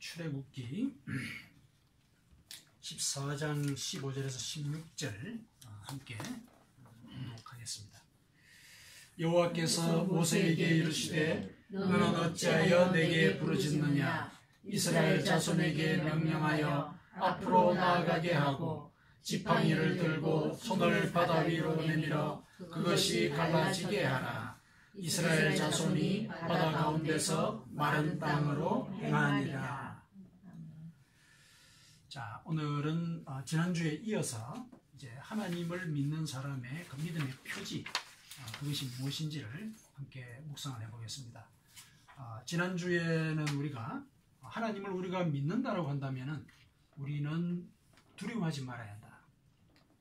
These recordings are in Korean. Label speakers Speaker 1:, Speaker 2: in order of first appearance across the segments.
Speaker 1: 출애굽기 14장 15절에서 16절 함께 공독하겠습니다. 여호와께서 모세에게 이르시되 너는 어찌하여 내게 부르짖느냐. 이스라엘 자손에게 명령하여 앞으로 나아가게 하고 지팡이를 들고 손을 바다 위로 내밀어 그것이 갈라지게 하라. 이스라엘 자손이 바다 가운데서 마른 땅으로 행하니라. 자, 오늘은 지난주에 이어서 이제 하나님을 믿는 사람의 그 믿음의 표지, 그것이 무엇인지를 함께 묵상을 해보겠습니다. 지난주에는 우리가 하나님을 우리가 믿는다라고 한다면은 우리는 두려워하지 말아야 한다.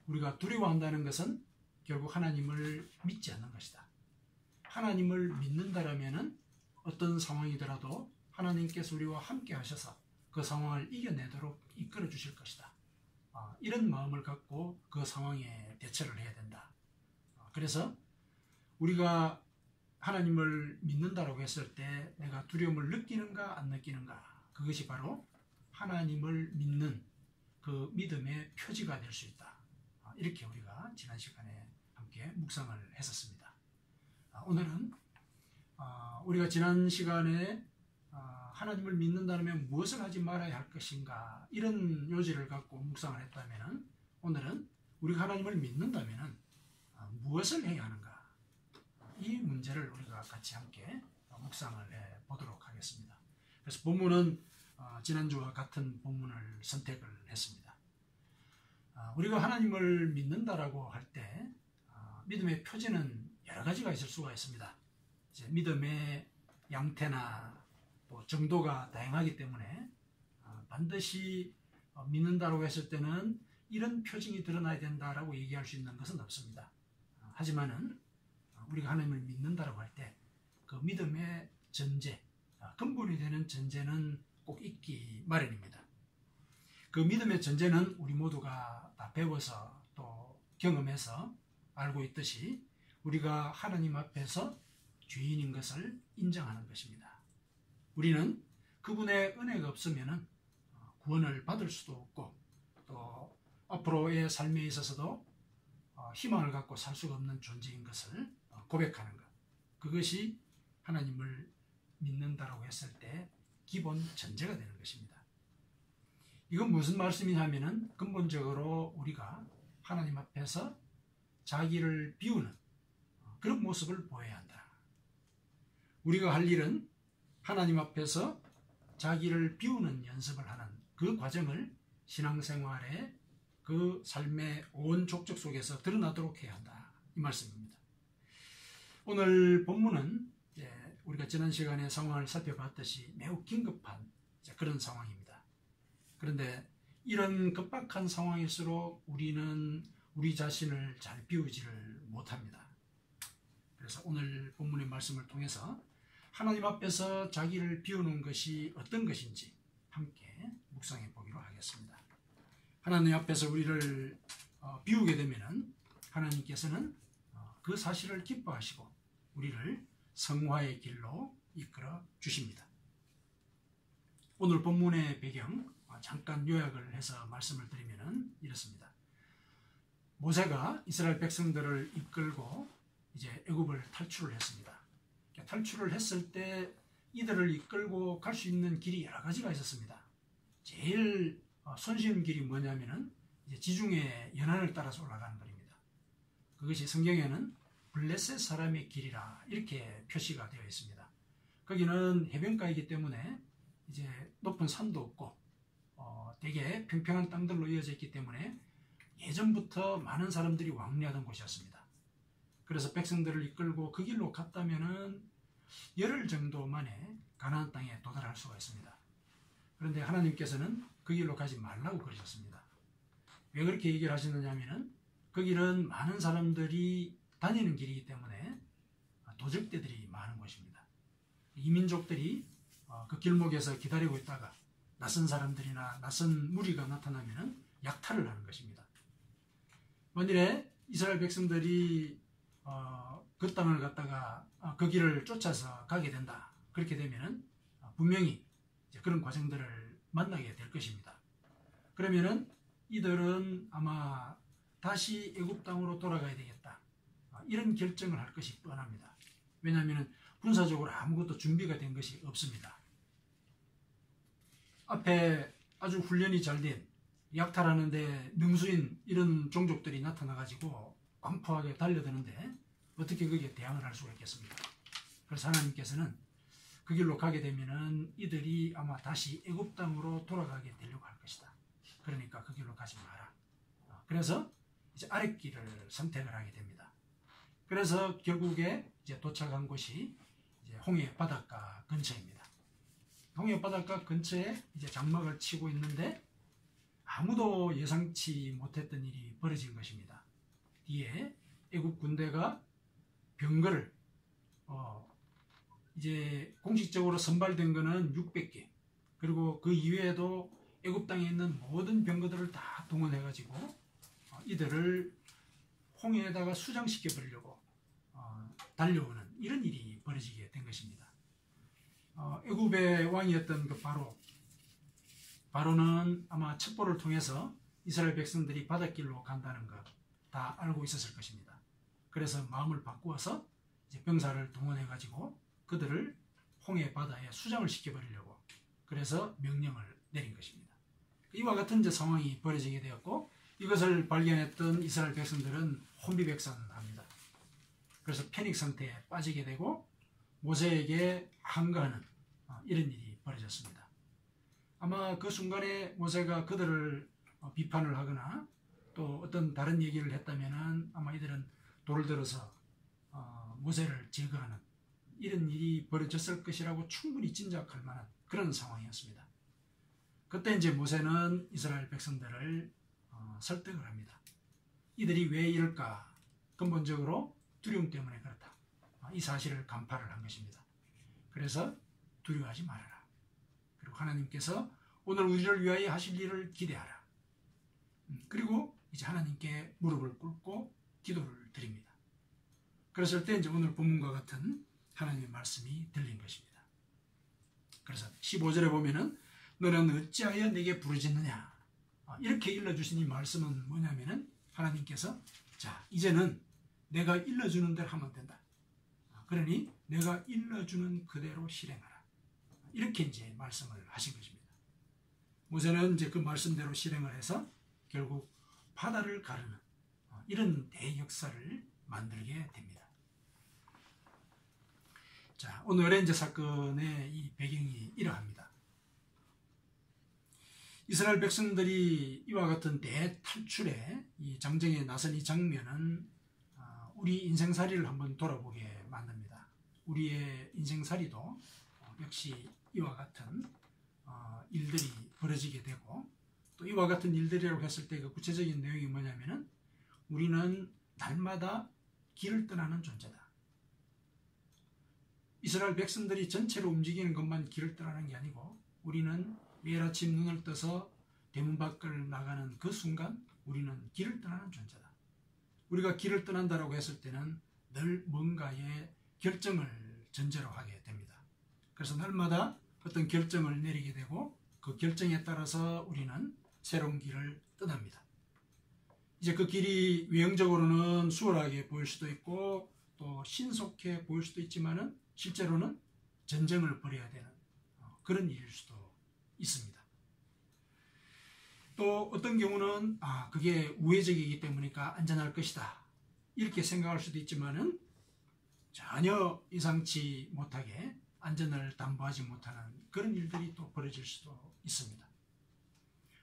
Speaker 1: 우리가 두려워한다는 것은 결국 하나님을 믿지 않는 것이다. 하나님을 믿는다라면은 어떤 상황이더라도 하나님께서 우리와 함께 하셔서 그 상황을 이겨내도록 이끌어 주실 것이다. 이런 마음을 갖고 그 상황에 대처를 해야 된다. 그래서 우리가 하나님을 믿는다라고 했을 때 내가 두려움을 느끼는가 안 느끼는가, 그것이 바로 하나님을 믿는 그 믿음의 표지가 될 수 있다. 이렇게 우리가 지난 시간에 함께 묵상을 했었습니다. 오늘은 우리가 지난 시간에 하나님을 믿는다면 무엇을 하지 말아야 할 것인가, 이런 요지를 갖고 묵상을 했다면 오늘은 우리가 하나님을 믿는다면 무엇을 해야 하는가, 이 문제를 우리가 같이 함께 묵상을 해보도록 하겠습니다. 그래서 본문은 지난주와 같은 본문을 선택을 했습니다. 우리가 하나님을 믿는다라고 할 때 믿음의 표지는 여러 가지가 있을 수가 있습니다. 이제 믿음의 양태나 또 정도가 다양하기 때문에 반드시 믿는다고 했을 때는 이런 표징이 드러나야 된다라고 얘기할 수 있는 것은 없습니다. 하지만은 우리가 하나님을 믿는다라고 할 때 그 믿음의 전제, 근본이 되는 전제는 꼭 있기 마련입니다. 그 믿음의 전제는 우리 모두가 다 배워서 또 경험해서 알고 있듯이 우리가 하나님 앞에서 죄인인 것을 인정하는 것입니다. 우리는 그분의 은혜가 없으면 구원을 받을 수도 없고 또 앞으로의 삶에 있어서도 희망을 갖고 살 수가 없는 존재인 것을 고백하는 것, 그것이 하나님을 믿는다라고 했을 때 기본 전제가 되는 것입니다. 이건 무슨 말씀이냐면은 근본적으로 우리가 하나님 앞에서 자기를 비우는 그런 모습을 보여야 한다. 우리가 할 일은 하나님 앞에서 자기를 비우는 연습을 하는 그 과정을 신앙생활의 그 삶의 온 족적 속에서 드러나도록 해야 한다, 이 말씀입니다. 오늘 본문은 우리가 지난 시간에 상황을 살펴봤듯이 매우 긴급한 그런 상황입니다. 그런데 이런 급박한 상황일수록 우리는 우리 자신을 잘 비우지를 못합니다. 그래서 오늘 본문의 말씀을 통해서 하나님 앞에서 자기를 비우는 것이 어떤 것인지 함께 묵상해 보기로 하겠습니다. 하나님 앞에서 우리를 비우게 되면 하나님께서는 그 사실을 기뻐하시고 우리를 성화의 길로 이끌어 주십니다. 오늘 본문의 배경 잠깐 요약을 해서 말씀을 드리면 이렇습니다. 모세가 이스라엘 백성들을 이끌고 이제 애굽을 탈출을 했습니다. 탈출을 했을 때 이들을 이끌고 갈 수 있는 길이 여러 가지가 있었습니다. 제일 손쉬운 길이 뭐냐면은 이제 지중해 연안을 따라서 올라가는 길입니다. 그것이 성경에는 블레셋 사람의 길이라 이렇게 표시가 되어 있습니다. 거기는 해변가이기 때문에 이제 높은 산도 없고 되게 평평한 땅들로 이어져 있기 때문에 예전부터 많은 사람들이 왕래하던 곳이었습니다. 그래서 백성들을 이끌고 그 길로 갔다면은 열흘 정도 만에 가나안 땅에 도달할 수가 있습니다. 그런데 하나님께서는 그 길로 가지 말라고 그러셨습니다. 왜 그렇게 얘기를 하시느냐 하면은 그 길은 많은 사람들이 다니는 길이기 때문에 도적대들이 많은 곳입니다. 이민족들이 그 길목에서 기다리고 있다가 낯선 사람들이나 낯선 무리가 나타나면 약탈을 하는 것입니다. 만일에 이스라엘 백성들이 그 땅을 갖다가 그 길을 쫓아서 가게 된다, 그렇게 되면 분명히 이제 그런 과정들을 만나게 될 것입니다. 그러면은 이들은 아마 다시 애굽 땅으로 돌아가야 되겠다, 이런 결정을 할 것이 뻔합니다. 왜냐하면 군사적으로 아무것도 준비가 된 것이 없습니다. 앞에 아주 훈련이 잘 된 약탈하는데 능수인 이런 종족들이 나타나가지고 광포하게 달려드는데 어떻게 거기에 대항을 할 수가 있겠습니까? 그래서 하나님께서는 그 길로 가게 되면은 이들이 아마 다시 애굽 땅으로 돌아가게 되려고 할 것이다. 그러니까 그 길로 가지 마라. 그래서 이제 아랫길을 선택을 하게 됩니다. 그래서 결국에 이제 도착한 곳이 이제 홍해 바닷가 근처입니다. 홍해 바닷가 근처에 이제 장막을 치고 있는데 아무도 예상치 못했던 일이 벌어진 것입니다. 뒤에 애굽 군대가 병거를 이제 공식적으로 선발된 거는 600개, 그리고 그 이외에도 애굽 땅에 있는 모든 병거들을 다 동원해가지고 이들을 홍해에다가 수장시켜 버리려고 달려오는 이런 일이 벌어지게 된 것입니다. 애굽의 왕이었던 그 바로는 아마 첩보를 통해서 이스라엘 백성들이 바닷길로 간다는 거 다 알고 있었을 것입니다. 그래서 마음을 바꾸어서 이제 병사를 동원해가지고 그들을 홍해 바다에 수장을 시켜버리려고 그래서 명령을 내린 것입니다. 이와 같은 이제 상황이 벌어지게 되었고, 이것을 발견했던 이스라엘 백성들은 혼비백산합니다. 그래서 패닉 상태에 빠지게 되고 모세에게 항거하는 이런 일이 벌어졌습니다. 아마 그 순간에 모세가 그들을 비판을 하거나 또 어떤 다른 얘기를 했다면 아마 이들은 돌을 들어서 모세를 제거하는 이런 일이 벌어졌을 것이라고 충분히 짐작할 만한 그런 상황이었습니다. 그때 이제 모세는 이스라엘 백성들을 설득을 합니다. 이들이 왜 이럴까? 근본적으로 두려움 때문에 그렇다. 이 사실을 간파를 한 것입니다. 그래서 두려워하지 말아라. 그리고 하나님께서 오늘 우리를 위하여 하실 일을 기대하라. 그리고 이제 하나님께 무릎을 꿇고 기도를 드립니다. 그랬을 때 이제 오늘 본문과 같은 하나님의 말씀이 들린 것입니다. 그래서 15절에 보면은 너는 어찌하여 내게 부르짖느냐, 이렇게 일러주신 이 말씀은 뭐냐면은 하나님께서 자 이제는 내가 일러주는 대로 하면 된다. 그러니 내가 일러주는 그대로 실행하라. 이렇게 이제 말씀을 하신 것입니다. 모세는 이제 그 말씀대로 실행을 해서 결국 바다를 가르는 이런 대역사를 만들게 됩니다. 자, 오늘의 이제 사건의 이 배경이 이러합니다. 이스라엘 백성들이 이와 같은 대탈출의 이 장정에 나선 이 장면은 우리 인생살이를 한번 돌아보게 만듭니다. 우리의 인생살이도 역시 이와 같은 일들이 벌어지게 되고, 또 이와 같은 일들이라고 했을 때 그 구체적인 내용이 뭐냐면은 우리는 날마다 길을 떠나는 존재다. 이스라엘 백성들이 전체로 움직이는 것만 길을 떠나는 게 아니고 우리는 매일 아침 눈을 떠서 대문 밖을 나가는 그 순간 우리는 길을 떠나는 존재다. 우리가 길을 떠난다라고 했을 때는 늘 뭔가의 결정을 전제로 하게 됩니다. 그래서 날마다 어떤 결정을 내리게 되고 그 결정에 따라서 우리는 새로운 길을 떠납니다. 이제 그 길이 외형적으로는 수월하게 보일 수도 있고 또 신속해 보일 수도 있지만은 실제로는 전쟁을 벌여야 되는 그런 일일 수도 있습니다. 또 어떤 경우는 그게 우회적이기 때문이니까 안전할 것이다 이렇게 생각할 수도 있지만은 전혀 예상치 못하게 안전을 담보하지 못하는 그런 일들이 또 벌어질 수도 있습니다.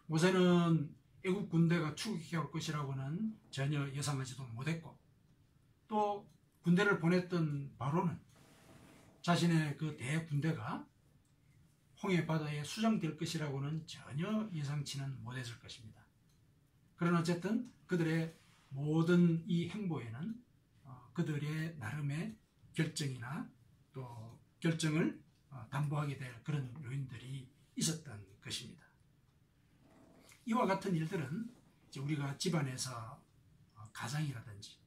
Speaker 1: 모세는 애국 군대가 추격해 올 것이라고는 전혀 예상하지도 못했고, 또 군대를 보냈던 바로는 자신의 그 대군대가 홍해 바다에 수장될 것이라고는 전혀 예상치는 못했을 것입니다. 그러나 어쨌든 그들의 모든 이 행보에는 그들의 나름의 결정이나 또 결정을 담보하게 될 그런 요인들이 있었던 것입니다. 이와 같은 일들은 이제 우리가 집안에서 가장이라든지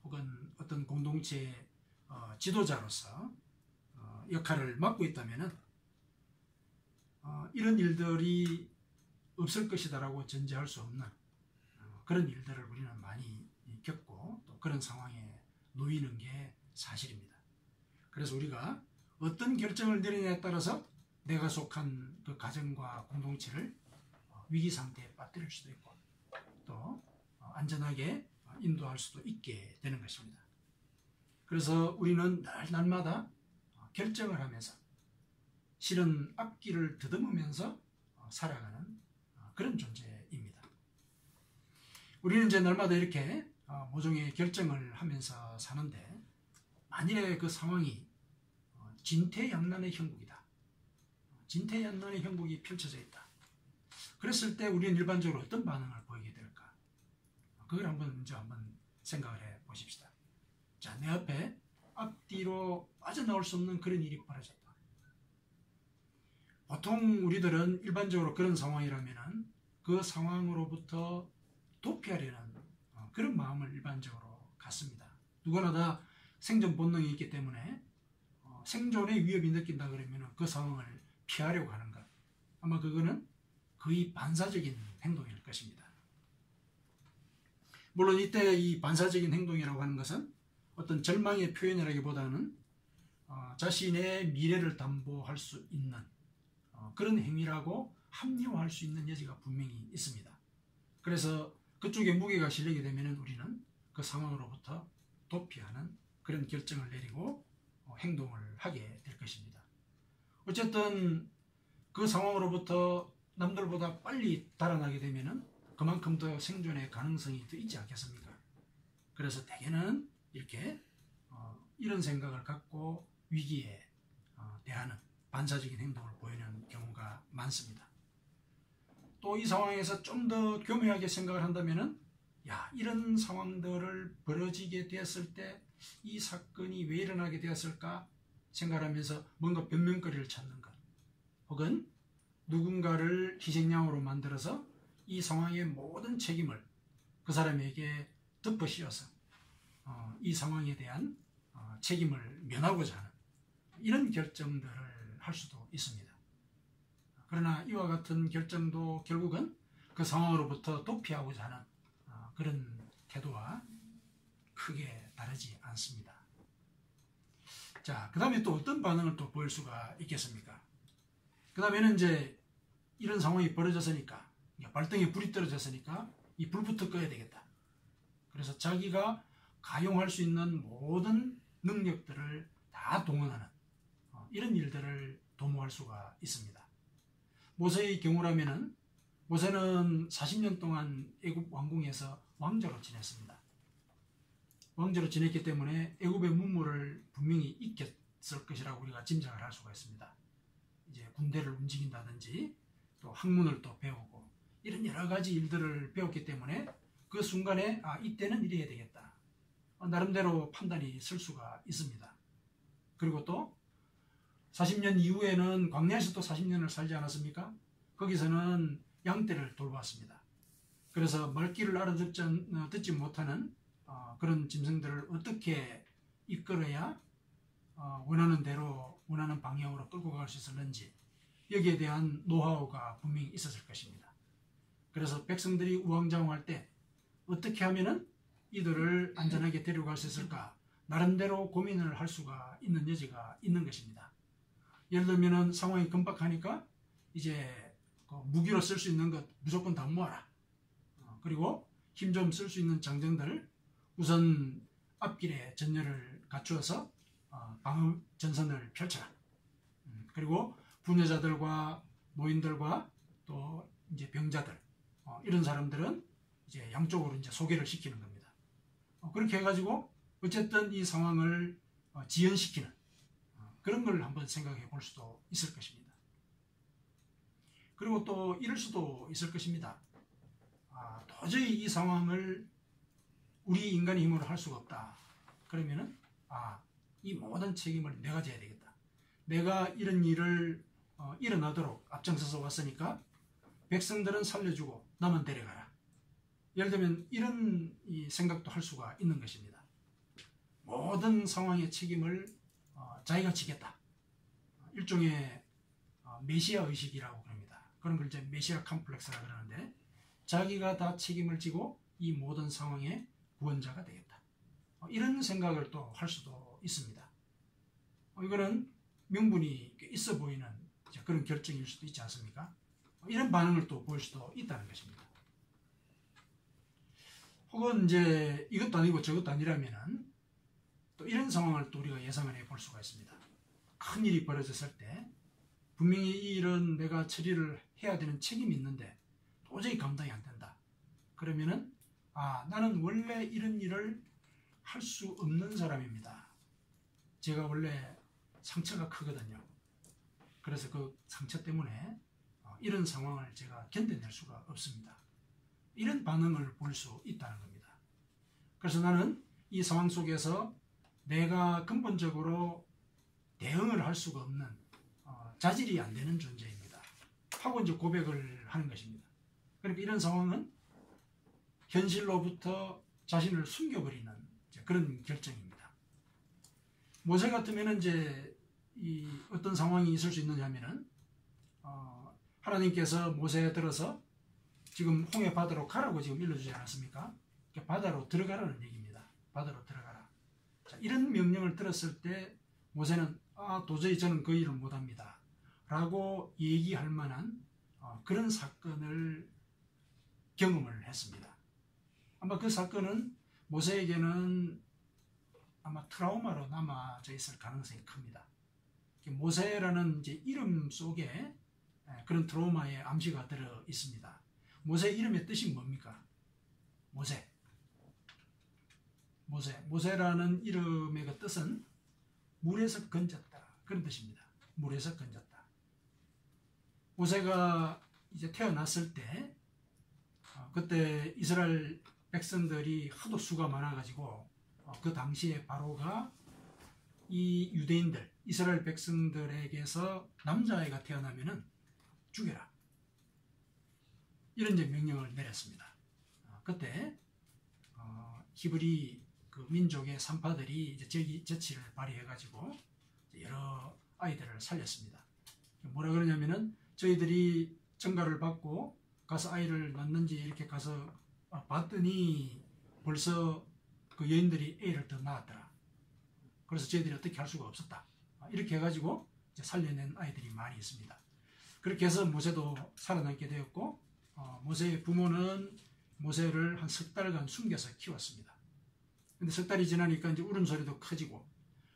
Speaker 1: 혹은 어떤 공동체의 지도자로서 역할을 맡고 있다면은 이런 일들이 없을 것이다라고 전제할 수 없는 그런 일들을 우리는 많이 겪고 또 그런 상황에 놓이는 게 사실입니다. 그래서 우리가 어떤 결정을 내리냐에 따라서 내가 속한 그 가정과 공동체를 위기 상태에 빠뜨릴 수도 있고 또 안전하게 인도할 수도 있게 되는 것입니다. 그래서 우리는 날마다 결정을 하면서 실은 앞길을 더듬으면서 살아가는 그런 존재입니다. 우리는 이제 날마다 이렇게 모종의 결정을 하면서 사는데 만일에 그 상황이 진퇴양난의 형국이다. 진퇴양난의 형국이 펼쳐져 있다. 그랬을 때 우리는 일반적으로 어떤 반응을 보이게 될까? 그걸 먼저 한번 생각을 해 보십시다. 자, 내 앞에 앞뒤로 빠져나올 수 없는 그런 일이 벌어졌다. 보통 우리들은 일반적으로 그런 상황이라면 그 상황으로부터 도피하려는 그런 마음을 일반적으로 갖습니다. 누구나 다 생존 본능이 있기 때문에 생존의 위협이 느낀다 그러면 그 상황을 피하려고 하는 것. 아마 그거는 거의 반사적인 행동일 것입니다. 물론 이때 이 반사적인 행동이라고 하는 것은 어떤 절망의 표현이라기보다는 자신의 미래를 담보할 수 있는 그런 행위라고 합리화할 수 있는 여지가 분명히 있습니다. 그래서 그쪽에 무게가 실리게 되면 우리는 그 상황으로부터 도피하는 그런 결정을 내리고 행동을 하게 될 것입니다. 어쨌든 그 상황으로부터 남들보다 빨리 달아나게 되면 그만큼 더 생존의 가능성이 더 있지 않겠습니까? 그래서 대개는 이렇게 이런 생각을 갖고 위기에 대하는 반사적인 행동을 보이는 경우가 많습니다. 또 이 상황에서 좀 더 교묘하게 생각을 한다면은 이런 상황들을 벌어지게 되었을 때 이 사건이 왜 일어나게 되었을까 생각하면서 뭔가 변명거리를 찾는 것 혹은 누군가를 희생양으로 만들어서 이 상황의 모든 책임을 그 사람에게 덮어 씌워서 이 상황에 대한 책임을 면하고자 하는 이런 결정들을 할 수도 있습니다. 그러나 이와 같은 결정도 결국은 그 상황으로부터 도피하고자 하는 그런 태도와 크게 다르지 않습니다. 자, 그 다음에 또 어떤 반응을 또 보일 수가 있겠습니까? 그 다음에는 이제 이런 상황이 벌어졌으니까 발등에 불이 떨어졌으니까 이 불부터 꺼야 되겠다. 그래서 자기가 가용할 수 있는 모든 능력들을 다 동원하는 이런 일들을 도모할 수가 있습니다. 모세의 경우라면은 모세는 40년 동안 애굽 왕궁에서 왕자로 지냈습니다. 왕자로 지냈기 때문에 애굽의 문물을 분명히 익혔을 것이라고 우리가 짐작을 할 수가 있습니다. 이제 군대를 움직인다든지 또 학문을 또 배우고 이런 여러 가지 일들을 배웠기 때문에 그 순간에 이때는 이래야 되겠다. 나름대로 판단이 쓸 수가 있습니다. 그리고 또 40년 이후에는 광야에서 또 40년을 살지 않았습니까? 거기서는 양떼를 돌봤습니다. 그래서 말귀를 알아듣지 못하는 그런 짐승들을 어떻게 이끌어야 원하는 대로 원하는 방향으로 끌고 갈 수 있었는지 여기에 대한 노하우가 분명히 있었을 것입니다. 그래서 백성들이 우왕좌왕할 때 어떻게 하면은 이들을 안전하게 데려갈 수 있을까 나름대로 고민을 할 수가 있는 여지가 있는 것입니다. 예를 들면은 상황이 긴박하니까 이제 무기로 쓸 수 있는 것 무조건 다 모아라. 그리고 힘 좀 쓸 수 있는 장정들을 우선 앞길에 전열을 갖추어서 방어 전선을 펼쳐라. 그리고 부녀자들과 노인들과 또 이제 병자들 이런 사람들은 이제 양쪽으로 이제 소개를 시키는 겁니다. 그렇게 해가지고 어쨌든 이 상황을 지연시키는 그런 걸 한번 생각해 볼 수도 있을 것입니다. 그리고 또 이럴 수도 있을 것입니다. 도저히 이 상황을 우리 인간의 힘으로 할 수가 없다. 그러면은 이 모든 책임을 내가 져야 되겠다. 내가 이런 일을 일어나도록 앞장서서 왔으니까 백성들은 살려주고 나만 데려가라. 예를 들면 이런 생각도 할 수가 있는 것입니다. 모든 상황의 책임을 자기가 지겠다. 일종의 메시아 의식이라고 그럽니다. 그런 걸 이제 메시아 컴플렉스라고 그러는데, 자기가 다 책임을 지고 이 모든 상황의 구원자가 되겠다. 이런 생각을 또 할 수도 있습니다. 이거는 명분이 있어 보이는 그런 결정일 수도 있지 않습니까? 이런 반응을 또 보일 수도 있다는 것입니다. 혹은 이제 이것도 아니고 저것도 아니라면은 또 이런 상황을 또 우리가 예상을 해볼 수가 있습니다. 큰 일이 벌어졌을 때 분명히 이 일은 내가 처리를 해야 되는 책임이 있는데 도저히 감당이 안 된다. 그러면은 나는 원래 이런 일을 할 수 없는 사람입니다. 제가 원래 상처가 크거든요. 그래서 그 상처 때문에 이런 상황을 제가 견뎌낼 수가 없습니다. 이런 반응을 볼 수 있다는 겁니다. 그래서 나는 이 상황 속에서 내가 근본적으로 대응을 할 수가 없는 자질이 안 되는 존재입니다. 하고 이제 고백을 하는 것입니다. 그러니까 이런 상황은 현실로부터 자신을 숨겨버리는 그런 결정입니다. 모세 같으면 이제 어떤 상황이 있을 수 있느냐 하면은 하나님께서 모세에 들어서 지금 홍해 바다로 가라고 지금 일러주지 않았습니까? 바다로 들어가라는 얘기입니다. 바다로 들어가라. 자, 이런 명령을 들었을 때 모세는 도저히 저는 그 일을 못합니다. 라고 얘기할 만한 그런 사건을 경험을 했습니다. 아마 그 사건은 모세에게는 아마 트라우마로 남아져 있을 가능성이 큽니다. 모세라는 이제 이름 속에 그런 트라우마의 암시가 들어 있습니다. 모세 이름의 뜻이 뭡니까? 모세라는 이름의 그 뜻은 물에서 건졌다. 그런 뜻입니다. 물에서 건졌다. 모세가 이제 태어났을 때 그때 이스라엘 백성들이 하도 수가 많아가지고 그 당시에 바로가 이 유대인들, 이스라엘 백성들에게서 남자아이가 태어나면은 죽여라. 이런 이제 명령을 내렸습니다. 그때 히브리 그 민족의 산파들이 이제 재치를 발휘해가지고 여러 아이들을 살렸습니다. 뭐라 그러냐면은 저희들이 전가를 받고 가서 아이를 낳는지 이렇게 가서 봤더니 벌써 그 여인들이 애를 더 낳았더라. 그래서 저희들이 어떻게 할 수가 없었다. 이렇게 해가지고 이제 살려낸 아이들이 많이 있습니다. 그렇게 해서 모세도 살아남게 되었고 모세의 부모는 모세를 한 석 달간 숨겨서 키웠습니다. 근데 석 달이 지나니까 이제 울음소리도 커지고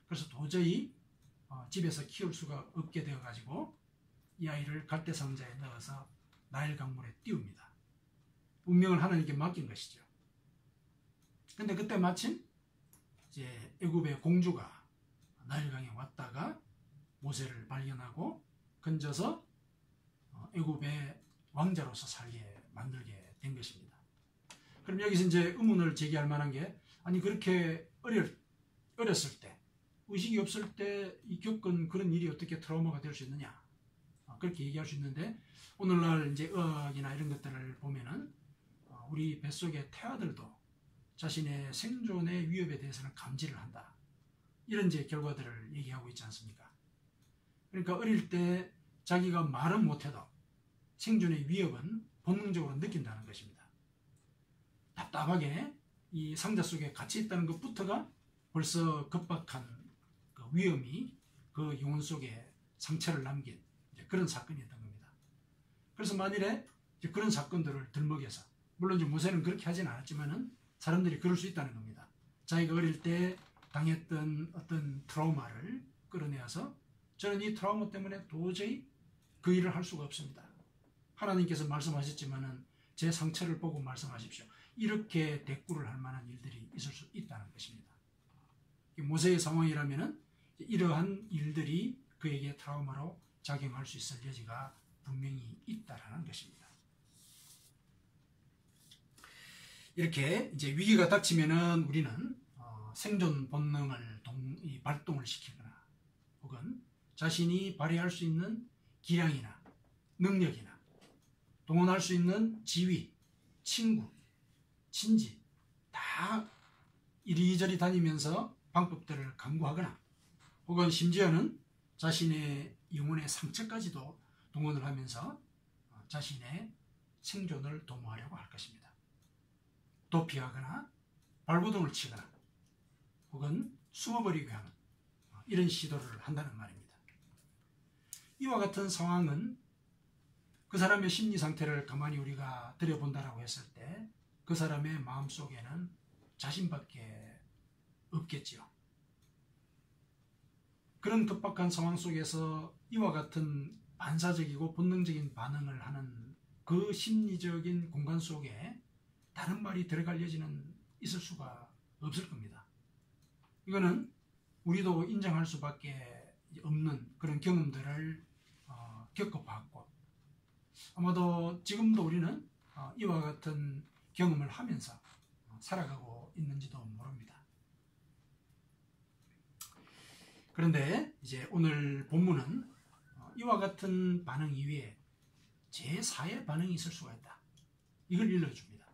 Speaker 1: 그래서 도저히 집에서 키울 수가 없게 되어가지고 이 아이를 갈대상자에 넣어서 나일 강물에 띄웁니다. 운명을 하나님께 맡긴 것이죠. 근데 그때 마침 이제 애굽의 공주가 나일강에 왔다가 모세를 발견하고 건져서 애굽의 왕자로서 살게 만들게 된 것입니다. 그럼 여기서 이제 의문을 제기할 만한 게 아니 그렇게 어렸을 때 의식이 없을 때 겪은 그런 일이 어떻게 트라우마가 될 수 있느냐 그렇게 얘기할 수 있는데 오늘날 이제 의학이나 이런 것들을 보면은 우리 뱃속의 태아들도 자신의 생존의 위협에 대해서는 감지를 한다. 이런 이제 결과들을 얘기하고 있지 않습니까? 그러니까 어릴 때 자기가 말은 못해도 생존의 위협은 본능적으로 느낀다는 것입니다. 답답하게 이 상자 속에 갇혀 있다는 것부터가 벌써 급박한 그 위험이 그 영혼 속에 상처를 남긴 그런 사건이었던 겁니다. 그래서 만일에 그런 사건들을 들먹여서 물론 이제 모세는 그렇게 하진 않았지만은 사람들이 그럴 수 있다는 겁니다. 자기가 어릴 때 당했던 어떤 트라우마를 끌어내어서 저는 이 트라우마 때문에 도저히 그 일을 할 수가 없습니다. 하나님께서 말씀하셨지만은 제 상처를 보고 말씀하십시오. 이렇게 대꾸를 할 만한 일들이 있을 수 있다는 것입니다. 모세의 상황이라면은 이러한 일들이 그에게 트라우마로 작용할 수 있을 여지가 분명히 있다라는 것입니다. 이렇게 이제 위기가 닥치면은 우리는 생존 본능을 발동을 시키거나 혹은 자신이 발휘할 수 있는 기량이나 능력이나 동원할 수 있는 지위, 친구, 친지 다 이리저리 다니면서 방법들을 강구하거나 혹은 심지어는 자신의 영혼의 상처까지도 동원을 하면서 자신의 생존을 도모하려고 할 것입니다. 도피하거나 발버둥을 치거나 혹은 숨어버리게 하는 이런 시도를 한다는 말입니다. 이와 같은 상황은 그 사람의 심리 상태를 가만히 우리가 들여본다라고 했을 때 그 사람의 마음속에는 자신밖에 없겠지요. 그런 급박한 상황 속에서 이와 같은 반사적이고 본능적인 반응을 하는 그 심리적인 공간 속에 다른 말이 들어갈 여지는 있을 수가 없을 겁니다. 이거는 우리도 인정할 수밖에 없는 그런 경험들을 겪어봤고 아마도 지금도 우리는 이와 같은 경험을 하면서 살아가고 있는지도 모릅니다. 그런데 이제 오늘 본문은 이와 같은 반응 이외에 제4의 반응이 있을 수가 있다. 이걸 일러줍니다.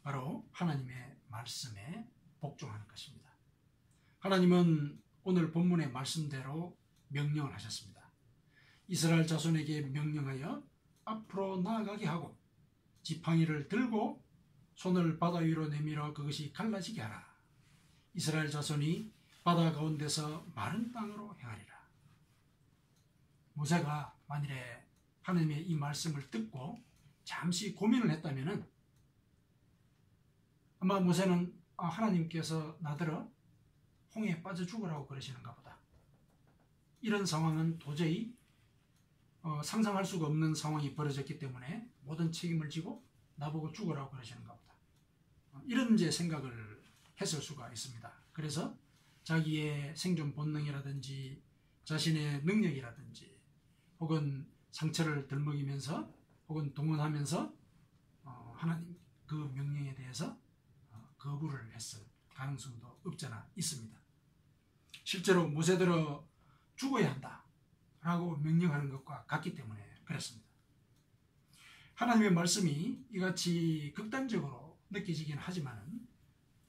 Speaker 1: 바로 하나님의 말씀에 복종하는 것입니다. 하나님은 오늘 본문의 말씀대로 명령을 하셨습니다. 이스라엘 자손에게 명령하여 앞으로 나아가게 하고 지팡이를 들고 손을 바다 위로 내밀어 그것이 갈라지게 하라. 이스라엘 자손이 바다 가운데서 마른 땅으로 행하리라. 모세가 만일에 하나님의 이 말씀을 듣고 잠시 고민을 했다면 아마 모세는 하나님께서 나더러 홍해에 빠져 죽으라고 그러시는가 보다. 이런 상황은 도저히 상상할 수가 없는 상황이 벌어졌기 때문에 모든 책임을 지고 나보고 죽으라고 그러시는가 보다. 이런 이제 생각을 했을 수가 있습니다. 그래서 자기의 생존 본능이라든지 자신의 능력이라든지 혹은 상처를 덜먹이면서 혹은 동원하면서 하나님 그 명령에 대해서 거부를 했을 가능성도 없잖아 있습니다. 실제로 모세대로 죽어야 한다 라고 명령하는 것과 같기 때문에 그렇습니다. 하나님의 말씀이 이같이 극단적으로 느껴지긴 하지만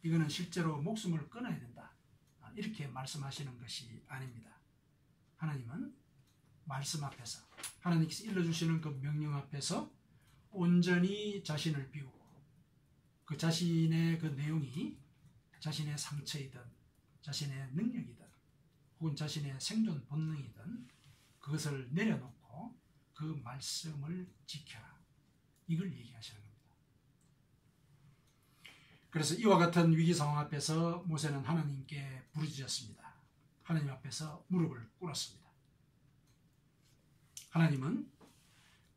Speaker 1: 이거는 실제로 목숨을 끊어야 된다 이렇게 말씀하시는 것이 아닙니다. 하나님은 말씀 앞에서 하나님께서 일러주시는 그 명령 앞에서 온전히 자신을 비우고 그 자신의 그 내용이 자신의 상처이든 자신의 능력이든 혹은 자신의 생존 본능이든 그것을 내려놓고 그 말씀을 지켜라. 이걸 얘기하시는 겁니다. 그래서 이와 같은 위기 상황 앞에서 모세는 하나님께 부르짖었습니다. 하나님 앞에서 무릎을 꿇었습니다. 하나님은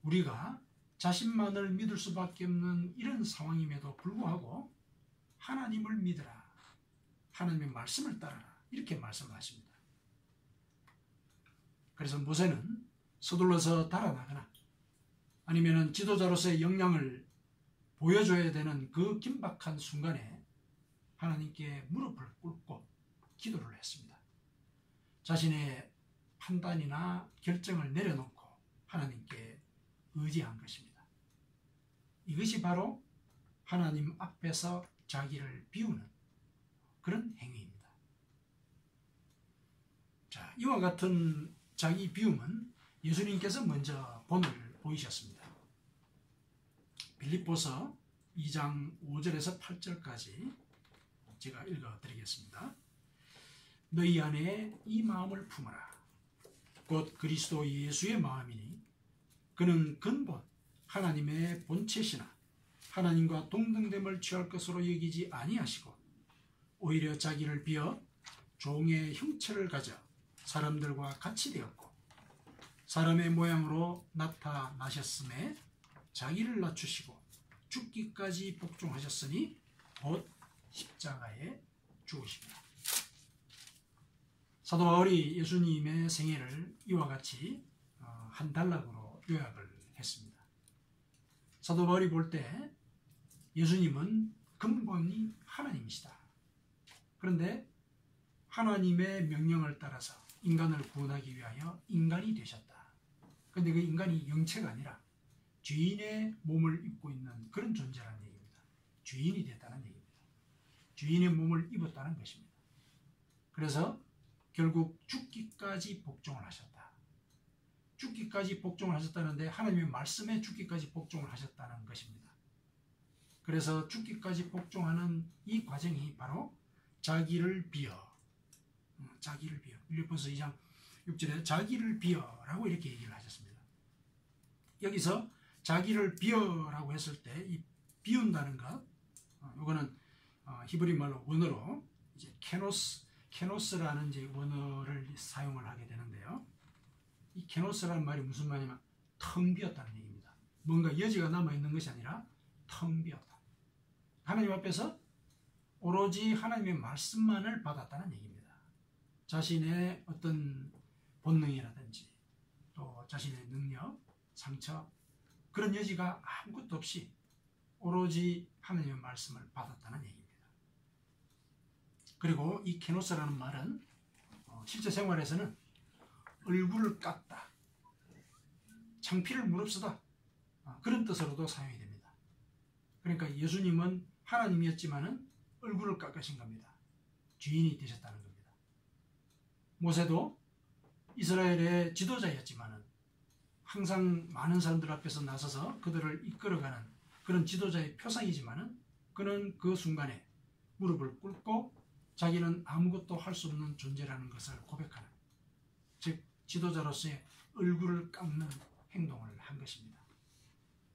Speaker 1: 우리가 자신만을 믿을 수밖에 없는 이런 상황임에도 불구하고 하나님을 믿으라. 하나님의 말씀을 따르라. 이렇게 말씀하십니다. 그래서 모세는 서둘러서 달아나거나 아니면 지도자로서의 역량을 보여줘야 되는 그 긴박한 순간에 하나님께 무릎을 꿇고 기도를 했습니다. 자신의 판단이나 결정을 내려놓고 하나님께 의지한 것입니다. 이것이 바로 하나님 앞에서 자기를 비우는 그런 행위입니다. 자, 이와 같은 자기 비움은 예수님께서 먼저 본을 보이셨습니다. 빌립보서 2장 5절에서 8절까지 제가 읽어드리겠습니다. 너희 안에 이 마음을 품어라. 곧 그리스도 예수의 마음이니 그는 근본 하나님의 본체시나 하나님과 동등됨을 취할 것으로 여기지 아니하시고 오히려 자기를 비어 종의 형체를 가져 사람들과 같이 되었고 사람의 모양으로 나타나셨음에 자기를 낮추시고 죽기까지 복종하셨으니 곧 십자가에 죽으십니다. 사도 바울이 예수님의 생애를 이와 같이 한 단락으로 요약을 했습니다. 사도 바울이 볼 때 예수님은 근본이 하나님이시다. 그런데 하나님의 명령을 따라서 인간을 구원하기 위하여 인간이 되셨다. 그런데 그 인간이 영체가 아니라 죄인의 몸을 입고 있는 그런 존재라는 얘기입니다. 죄인이 됐다는 얘기입니다. 죄인의 몸을 입었다는 것입니다. 그래서 결국 죽기까지 복종을 하셨다. 죽기까지 복종을 하셨다는데 하나님의 말씀에 죽기까지 복종을 하셨다는 것입니다. 그래서 죽기까지 복종하는 이 과정이 바로 자기를 비어, 자기를 비어. 빌립보서 2장 6절에 자기를 비어라고 이렇게 얘기를 하셨습니다. 여기서 자기를 비어라고 했을 때 이 비운다는 것, 이거는 히브리 말로 원어로 이제 케노스라는 이제 원어를 사용을 하게 되는데요. 이 케노스라는 말이 무슨 말이냐면 텅 비었다는 얘기입니다. 뭔가 여지가 남아 있는 것이 아니라 텅 비었다. 하나님 앞에서 오로지 하나님의 말씀만을 받았다는 얘기입니다. 자신의 어떤 본능이라든지 또 자신의 능력, 상처 그런 여지가 아무것도 없이 오로지 하나님의 말씀을 받았다는 얘기입니다. 그리고 이 케노스라는 말은 실제 생활에서는 얼굴을 깎다, 창피를 무릅쓰다 그런 뜻으로도 사용이 됩니다. 그러니까 예수님은 하나님이었지만은 얼굴을 깎으신 겁니다. 주인이 되셨다는 겁니다. 모세도 이스라엘의 지도자였지만은 항상 많은 사람들 앞에서 나서서 그들을 이끌어가는 그런 지도자의 표상이지만은 그는 그 순간에 무릎을 꿇고 자기는 아무것도 할 수 없는 존재라는 것을 고백하는, 즉 지도자로서의 얼굴을 깎는 행동을 한 것입니다.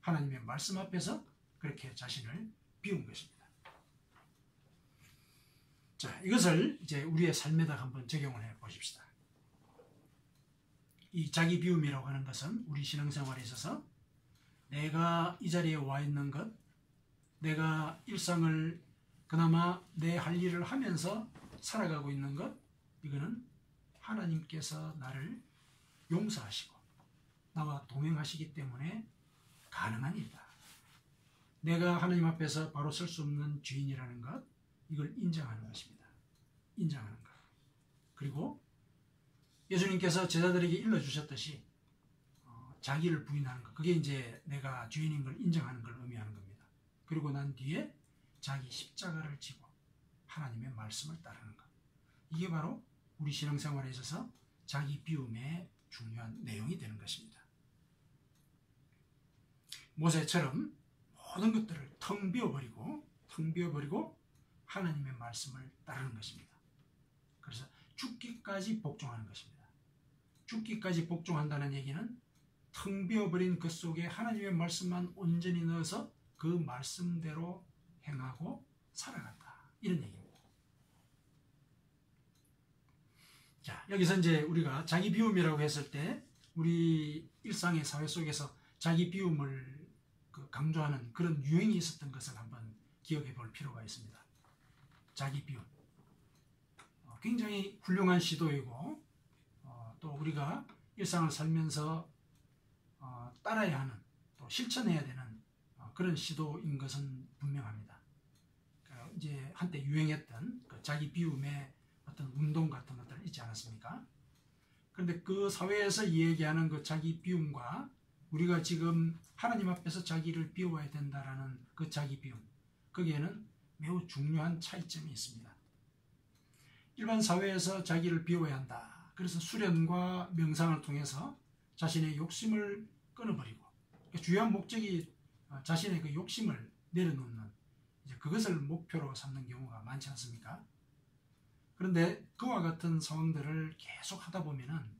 Speaker 1: 하나님의 말씀 앞에서 그렇게 자신을 비운 것입니다. 자, 이것을 이제 우리의 삶에다 한번 적용을 해 보십시다. 이 자기 비움이라고 하는 것은 우리 신앙생활에 있어서 내가 이 자리에 와 있는 것, 내가 일상을 그나마 내 할 일을 하면서 살아가고 있는 것, 이거는 하나님께서 나를 용서하시고 나와 동행하시기 때문에 가능한 일이다. 내가 하나님 앞에서 바로 설 수 없는 죄인이라는 것, 이걸 인정하는 것입니다. 인정하는 것. 그리고 예수님께서 제자들에게 일러주셨듯이 자기를 부인하는 것, 그게 이제 내가 죄인인 걸 인정하는 걸 의미하는 겁니다. 그리고 난 뒤에 자기 십자가를 지고 하나님의 말씀을 따르는 것, 이게 바로 우리 신앙생활에 있어서 자기 비움의 중요한 내용이 되는 것입니다. 모세처럼 모든 것들을 텅 비워버리고 하나님의 말씀을 따르는 것입니다. 그래서 죽기까지 복종하는 것입니다. 죽기까지 복종한다는 얘기는 텅 비워버린 그 속에 하나님의 말씀만 온전히 넣어서 그 말씀대로 행하고 살아간다, 이런 얘기입니다. 자, 여기서 이제 우리가 자기 비움이라고 했을 때 우리 일상의 사회 속에서 자기 비움을 강조하는 그런 유행이 있었던 것을 한번 기억해 볼 필요가 있습니다. 자기 비움, 굉장히 훌륭한 시도이고 또 우리가 일상을 살면서 따라야 하는, 또 실천해야 되는 그런 시도인 것은 분명합니다. 이제 한때 유행했던 그 자기 비움의 어떤 운동 같은 것들 있지 않았습니까? 그런데 그 사회에서 이야기하는 그 자기 비움과 우리가 지금 하나님 앞에서 자기를 비워야 된다라는 그 자기 비움, 거기에는 매우 중요한 차이점이 있습니다. 일반 사회에서 자기를 비워야 한다, 그래서 수련과 명상을 통해서 자신의 욕심을 끊어버리고, 주요한 목적이 자신의 그 욕심을 내려놓는, 이제 그것을 목표로 삼는 경우가 많지 않습니까? 그런데 그와 같은 상황들을 계속 하다 보면은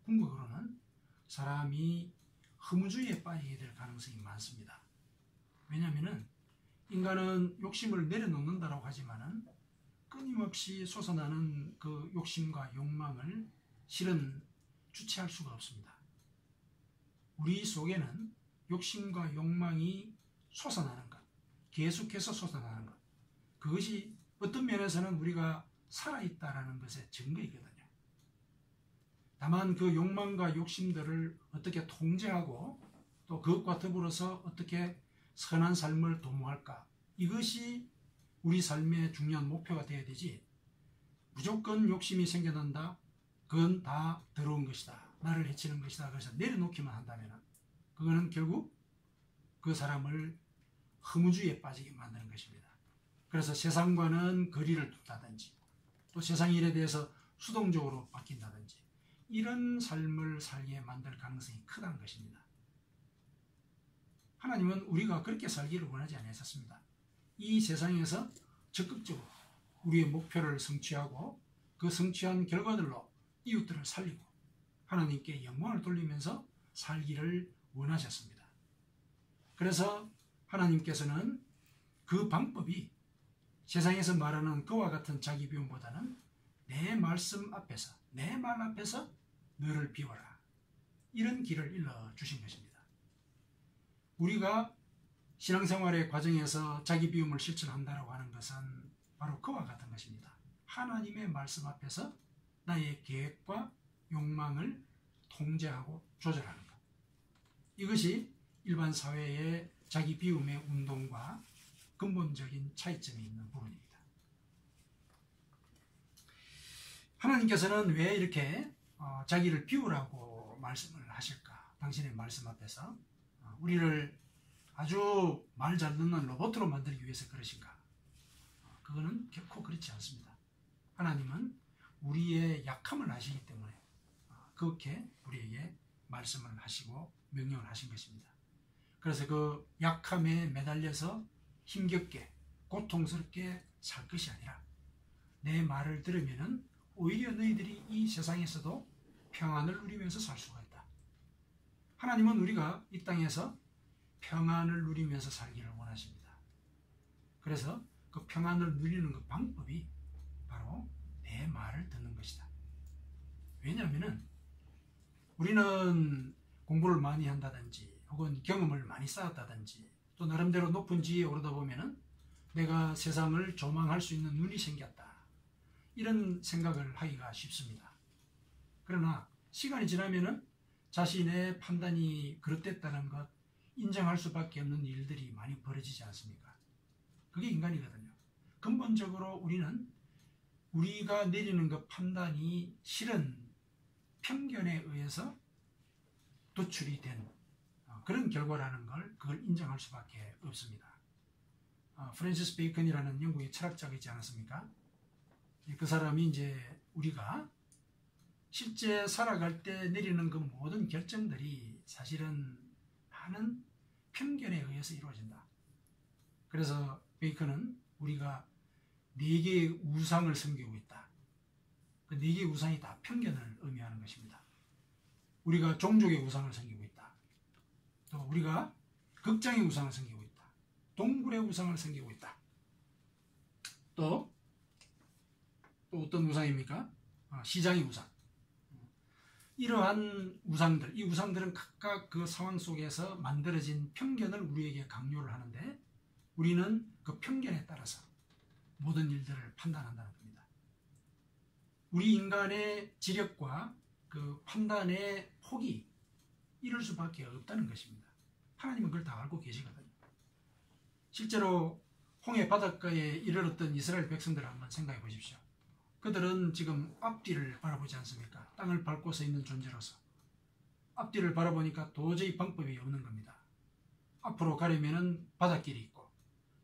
Speaker 1: 궁극으로는 사람이 허무주의에 빠지게 될 가능성이 많습니다. 왜냐하면은 인간은 욕심을 내려놓는다라고 하지만은 끊임없이 솟아나는 그 욕심과 욕망을 실은 주체할 수가 없습니다. 우리 속에는 욕심과 욕망이 솟아나는 것, 계속해서 솟아나는 것, 그것이 어떤 면에서는 우리가 살아있다라는 것의 증거이거든요. 다만 그 욕망과 욕심들을 어떻게 통제하고 또 그것과 더불어서 어떻게 선한 삶을 도모할까, 이것이 우리 삶의 중요한 목표가 되어야 되지, 무조건 욕심이 생겨난다, 그건 다 더러운 것이다, 나를 해치는 것이다, 그래서 내려놓기만 한다면 그거는 결국 그 사람을 허무주의에 빠지게 만드는 것입니다. 그래서 세상과는 거리를 둔다든지 또 세상 일에 대해서 수동적으로 바뀐다든지, 이런 삶을 살게 만들 가능성이 크다는 것입니다. 하나님은 우리가 그렇게 살기를 원하지 않으셨습니다. 이 세상에서 적극적으로 우리의 목표를 성취하고 그 성취한 결과들로 이웃들을 살리고 하나님께 영광을 돌리면서 살기를 원하셨습니다. 그래서 하나님께서는 그 방법이 세상에서 말하는 그와 같은 자기 비움보다는 내 말씀 앞에서, 내 말 앞에서 너를 비워라, 이런 길을 일러주신 것입니다. 우리가 신앙생활의 과정에서 자기 비움을 실천한다고 하는 것은 바로 그와 같은 것입니다. 하나님의 말씀 앞에서 나의 계획과 욕망을 통제하고 조절하는 것. 이것이 일반 사회의 자기 비움의 운동과 근본적인 차이점이 있는 부분입니다. 하나님께서는 왜 이렇게 자기를 비우라고 말씀을 하실까? 당신의 말씀 앞에서 우리를 아주 말 잘 듣는 로봇으로 만들기 위해서 그러신가? 그거는 결코 그렇지 않습니다. 하나님은 우리의 약함을 아시기 때문에 그렇게 우리에게 말씀을 하시고 명령을 하신 것입니다. 그래서 그 약함에 매달려서 힘겹게 고통스럽게 살 것이 아니라 내 말을 들으면은 오히려 너희들이 이 세상에서도 평안을 누리면서 살 수가 있다. 하나님은 우리가 이 땅에서 평안을 누리면서 살기를 원하십니다. 그래서 그 평안을 누리는 그 방법이 바로 내 말을 듣는 것이다. 왜냐하면 우리는 공부를 많이 한다든지 혹은 경험을 많이 쌓았다든지 또 나름대로 높은 지위에 오르다 보면은 내가 세상을 조망할 수 있는 눈이 생겼다, 이런 생각을 하기가 쉽습니다. 그러나 시간이 지나면은 자신의 판단이 그릇됐다는 것 인정할 수밖에 없는 일들이 많이 벌어지지 않습니까? 그게 인간이거든요. 근본적으로 우리는 우리가 내리는 그 판단이 실은 편견에 의해서 도출이 된 그런 결과라는 걸 그걸 인정할 수밖에 없습니다. 프랜시스 베이컨이라는 영국의 철학자가 있지 않았습니까? 그 사람이 이제 우리가 실제 살아갈 때 내리는 그 모든 결정들이 사실은 많은 편견에 의해서 이루어진다. 그래서 베이컨은 우리가 4개의 우상을 섬기고 있다. 그 4개의 우상이 다 편견을 의미하는 것입니다. 우리가 종족의 우상을 섬기고 있다. 또 우리가 극장의 우상을 섬기고 있다. 동굴의 우상을 섬기고 있다. 또 어떤 우상입니까? 시장의 우상. 이러한 우상들, 이 우상들은 각각 그 상황 속에서 만들어진 편견을 우리에게 강요를 하는데 우리는 그 편견에 따라서 모든 일들을 판단한다는 겁니다. 우리 인간의 지력과 그 판단의 폭이 이럴 수밖에 없다는 것입니다. 하나님은 그걸 다 알고 계시거든요. 실제로 홍해 바닷가에 이르렀던 이스라엘 백성들을 한번 생각해 보십시오. 그들은 지금 앞뒤를 바라보지 않습니까? 땅을 밟고 서 있는 존재로서 앞뒤를 바라보니까 도저히 방법이 없는 겁니다. 앞으로 가려면 바닷길이 있고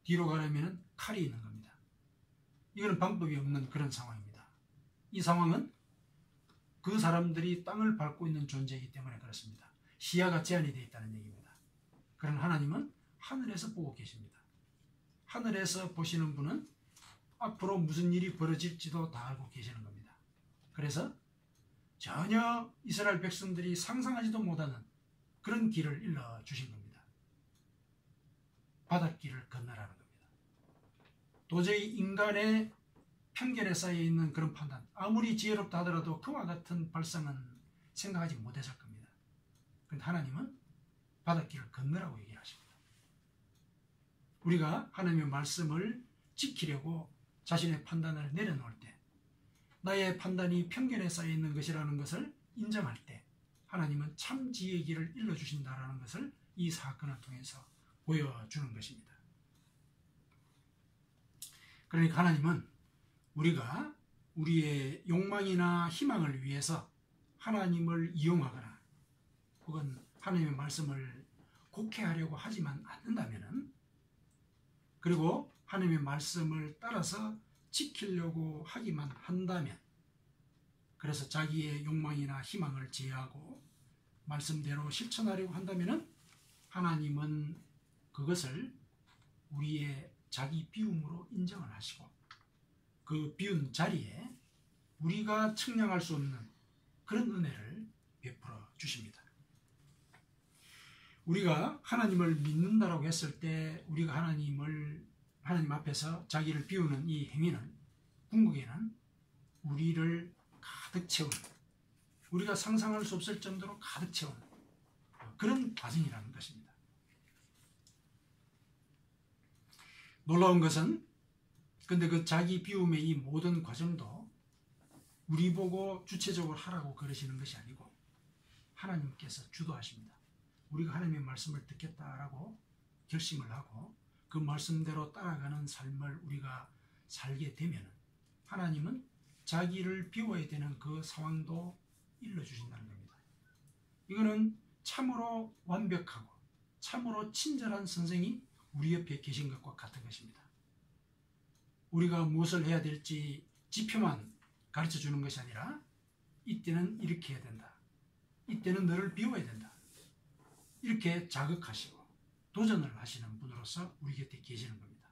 Speaker 1: 뒤로 가려면 칼이 있는 겁니다. 이거는 방법이 없는 그런 상황입니다. 이 상황은 그 사람들이 땅을 밟고 있는 존재이기 때문에 그렇습니다. 시야가 제한이 되어 있다는 얘기입니다. 그러나 하나님은 하늘에서 보고 계십니다. 하늘에서 보시는 분은 앞으로 무슨 일이 벌어질지도 다 알고 계시는 겁니다. 그래서 전혀 이스라엘 백성들이 상상하지도 못하는 그런 길을 일러주신 겁니다. 바닷길을 건너라는 겁니다. 도저히 인간의 편견에 쌓여있는 그런 판단, 아무리 지혜롭다 하더라도 그와 같은 발상은 생각하지 못했을 겁니다. 그런데 하나님은 바닷길을 건너라고 얘기를 하십니다. 우리가 하나님의 말씀을 지키려고 자신의 판단을 내려놓을 때, 나의 판단이 편견에 쌓여있는 것이라는 것을 인정할 때 하나님은 참 지혜의 길을 일러주신다는 것을 이 사건을 통해서 보여주는 것입니다. 그러니까 하나님은 우리가 우리의 욕망이나 희망을 위해서 하나님을 이용하거나 혹은 하나님의 말씀을 곡해하려고 하지만 않는다면, 그리고 하나님의 말씀을 따라서 지키려고 하기만 한다면 그래서 자기의 욕망이나 희망을 제어하고 말씀대로 실천하려고 한다면 하나님은 그것을 우리의 자기 비움으로 인정을 하시고 그 비운 자리에 우리가 측량할 수 없는 그런 은혜를 베풀어 주십니다. 우리가 하나님을 믿는다라고 했을 때 우리가 하나님 앞에서 자기를 비우는 이 행위는 궁극에는 우리를 가득 채우는, 우리가 상상할 수 없을 정도로 가득 채우는 그런 과정이라는 것입니다. 놀라운 것은 근데 그 자기 비움의 이 모든 과정도 우리 보고 주체적으로 하라고 그러시는 것이 아니고 하나님께서 주도하십니다. 우리가 하나님의 말씀을 듣겠다라고 결심을 하고 그 말씀대로 따라가는 삶을 우리가 살게 되면 하나님은 자기를 비워야 되는 그 상황도 일러주신다는 겁니다. 이거는 참으로 완벽하고 참으로 친절한 선생이 우리 옆에 계신 것과 같은 것입니다. 우리가 무엇을 해야 될지 지표만 가르쳐 주는 것이 아니라 이때는 이렇게 해야 된다. 이때는 너를 비워야 된다. 이렇게 자극하시고 도전을 하시는 분으로서 우리 곁에 계시는 겁니다.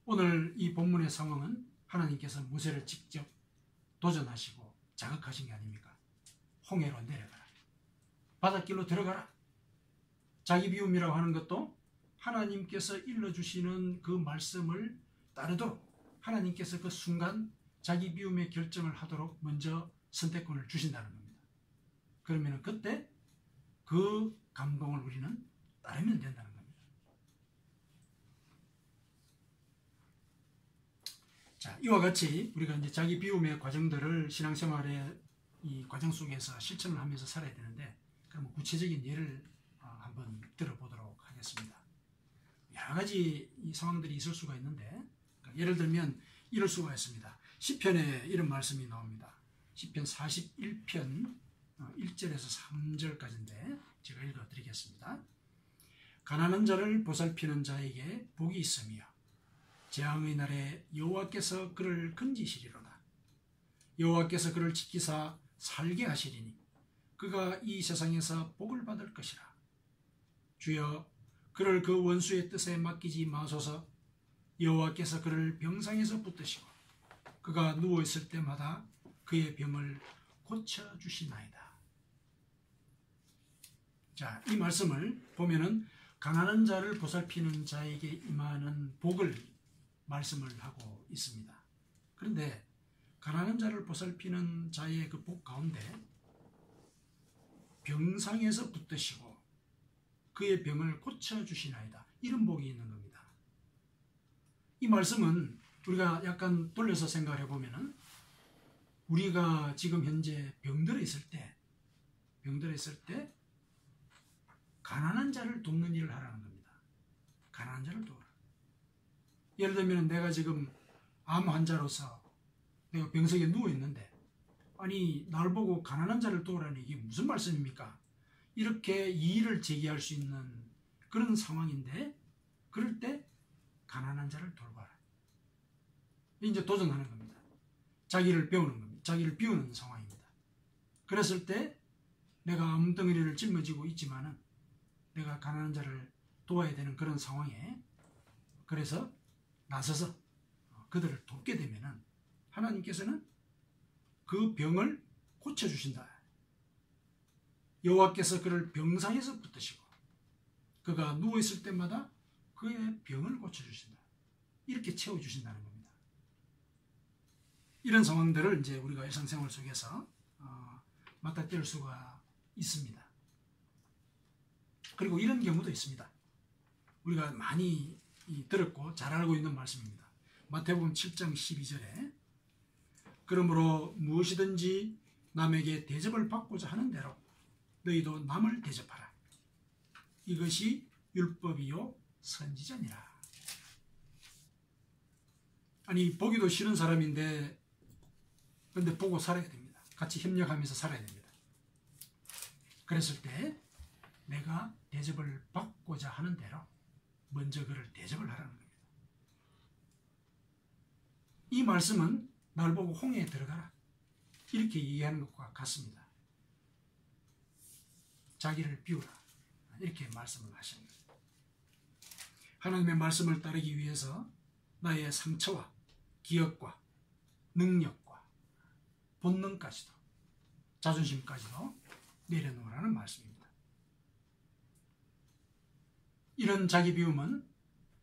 Speaker 1: 오늘 이 본문의 상황은 하나님께서 모세를 직접 도전하시고 자극하신 게 아닙니까? 홍해로 내려가라. 바닷길로 들어가라. 자기 비움이라고 하는 것도 하나님께서 일러주시는 그 말씀을 따르도록 하나님께서 그 순간 자기 비움의 결정을 하도록 먼저 선택권을 주신다는 겁니다. 그러면 그때 그 감동을 우리는 따르면 된다는 겁니다. 자, 이와 같이 우리가 이제 자기 비움의 과정들을 신앙생활의 이 과정 속에서 실천을 하면서 살아야 되는데, 그럼 구체적인 예를 한번 들어보도록 하겠습니다. 여러 가지 이 상황들이 있을 수가 있는데, 예를 들면 이럴 수가 있습니다. 시편에 이런 말씀이 나옵니다. 시편 41편 1절에서 3절까지인데 제가 읽어드리겠습니다. 가난한 자를 보살피는 자에게 복이 있으며 재앙의 날에 여호와께서 그를 건지시리로다. 여호와께서 그를 지키사 살게 하시리니 그가 이 세상에서 복을 받을 것이라. 주여, 그를 그 원수의 뜻에 맡기지 마소서. 여호와께서 그를 병상에서 붙드시고 그가 누워있을 때마다 그의 병을 고쳐주시나이다. 자, 이 말씀을 보면은 가난한 자를 보살피는 자에게 임하는 복을 말씀을 하고 있습니다. 그런데 가난한 자를 보살피는 자의 그 복 가운데 병상에서 붙드시고 그의 병을 고쳐주시나이다. 이런 복이 있는 겁니다. 이 말씀은 우리가 약간 돌려서 생각해 보면은 우리가 지금 현재 병들어 있을 때 가난한 자를 돕는 일을 하라는 겁니다. 가난한 자를 도와라. 예를 들면 내가 지금 암 환자로서 내가 병석에 누워 있는데, 아니 날 보고 가난한 자를 도우라니 이게 무슨 말씀입니까? 이렇게 이의를 제기할 수 있는 그런 상황인데, 그럴 때 가난한 자를 돌봐라. 이제 도전하는 겁니다. 자기를 배우는 겁니다. 자기를 비우는 상황입니다. 그랬을 때 내가 암덩어리를 짊어지고 있지만은 내가 가난한 자를 도와야 되는 그런 상황에, 그래서 나서서 그들을 돕게 되면은 하나님께서는 그 병을 고쳐주신다. 여호와께서 그를 병상에서 붙드시고 그가 누워있을 때마다 그의 병을 고쳐주신다. 이렇게 채워주신다는 겁니다. 이런 상황들을 이제 우리가 일상생활 속에서 맞닥뜨릴 수가 있습니다. 그리고 이런 경우도 있습니다. 우리가 많이 들었고 잘 알고 있는 말씀입니다. 마태복음 7장 12절에 그러므로 무엇이든지 남에게 대접을 받고자 하는 대로 너희도 남을 대접하라. 이것이 율법이요 선지자니라. 아니 보기도 싫은 사람인데 근데 보고 살아야 됩니다. 같이 협력하면서 살아야 됩니다. 그랬을 때 내가 대접을 받고자 하는 대로 먼저 그를 대접을 하라는 겁니다. 이 말씀은 날 보고 홍해에 들어가라. 이렇게 얘기하는 것과 같습니다. 자기를 비우라. 이렇게 말씀을 하시는 겁니다. 하나님의 말씀을 따르기 위해서 나의 상처와 기억과 능력과 본능까지도 자존심까지도 내려놓으라는 말씀입니다. 이런 자기 비움은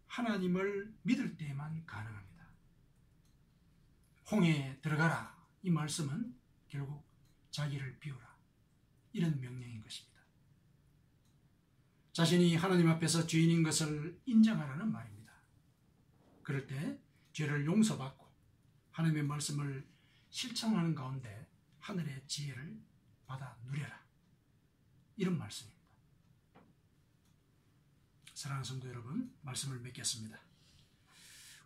Speaker 1: 하나님을 믿을 때에만 가능합니다. 홍해에 들어가라. 이 말씀은 결국 자기를 비우라. 이런 명령인 것입니다. 자신이 하나님 앞에서 죄인인 것을 인정하라는 말입니다. 그럴 때 죄를 용서받고 하나님의 말씀을 실천하는 가운데 하늘의 지혜를 받아 누려라. 이런 말씀입니다. 사랑하는 성도 여러분, 말씀을 맺겠습니다.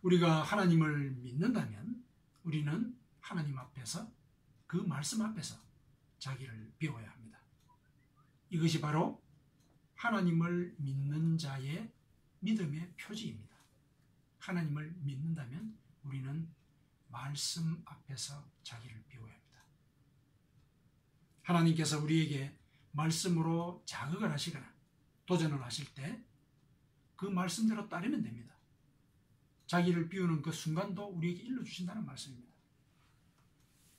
Speaker 1: 우리가 하나님을 믿는다면 우리는 하나님 앞에서 그 말씀 앞에서 자기를 비워야 합니다. 이것이 바로 하나님을 믿는 자의 믿음의 표지입니다. 하나님을 믿는다면 우리는 말씀 앞에서 자기를 비워야 합니다. 하나님께서 우리에게 말씀으로 자극을 하시거나 도전을 하실 때 그 말씀대로 따르면 됩니다. 자기를 비우는 그 순간도 우리에게 일러주신다는 말씀입니다.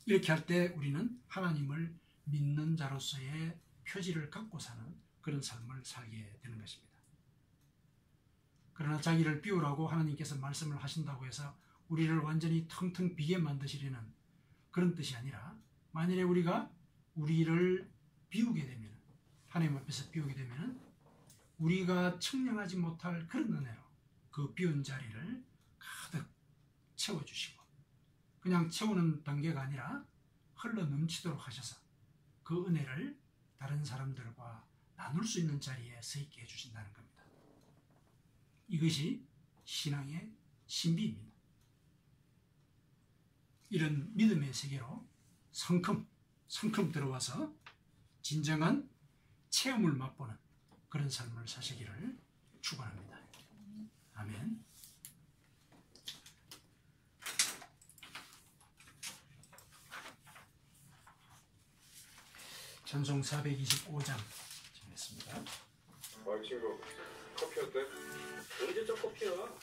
Speaker 1: 이렇게 할 때 우리는 하나님을 믿는 자로서의 표지를 갖고 사는 그런 삶을 살게 되는 것입니다. 그러나 자기를 비우라고 하나님께서 말씀을 하신다고 해서 우리를 완전히 텅텅 비게 만드시려는 그런 뜻이 아니라, 만일에 우리가 우리를 비우게 되면, 하나님 앞에서 비우게 되면 우리가 측량하지 못할 그런 은혜로 그 비운 자리를 가득 채워주시고, 그냥 채우는 단계가 아니라 흘러 넘치도록 하셔서 그 은혜를 다른 사람들과 나눌 수 있는 자리에 서 있게 해주신다는 겁니다. 이것이 신앙의 신비입니다. 이런 믿음의 세계로 성큼 들어와서 진정한 체험을 맛보는 그런 삶을 사시기를 축원합니다. 아멘. 찬송 425장 정했습니다.
Speaker 2: 이 친구 커피 어때?
Speaker 3: 우리 저쪽 커피요.